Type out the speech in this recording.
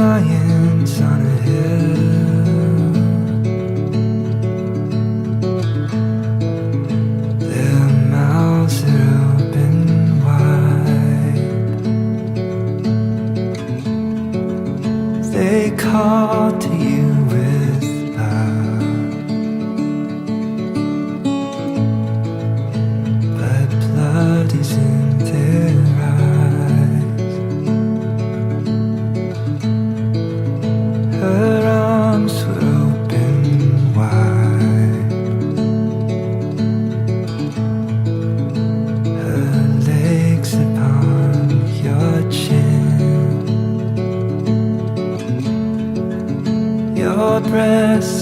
Lions on a hill, their mouths are open wide. They call to you with love, but blood is in their eyes. Her arms were open wide, her legs upon your chin, your breath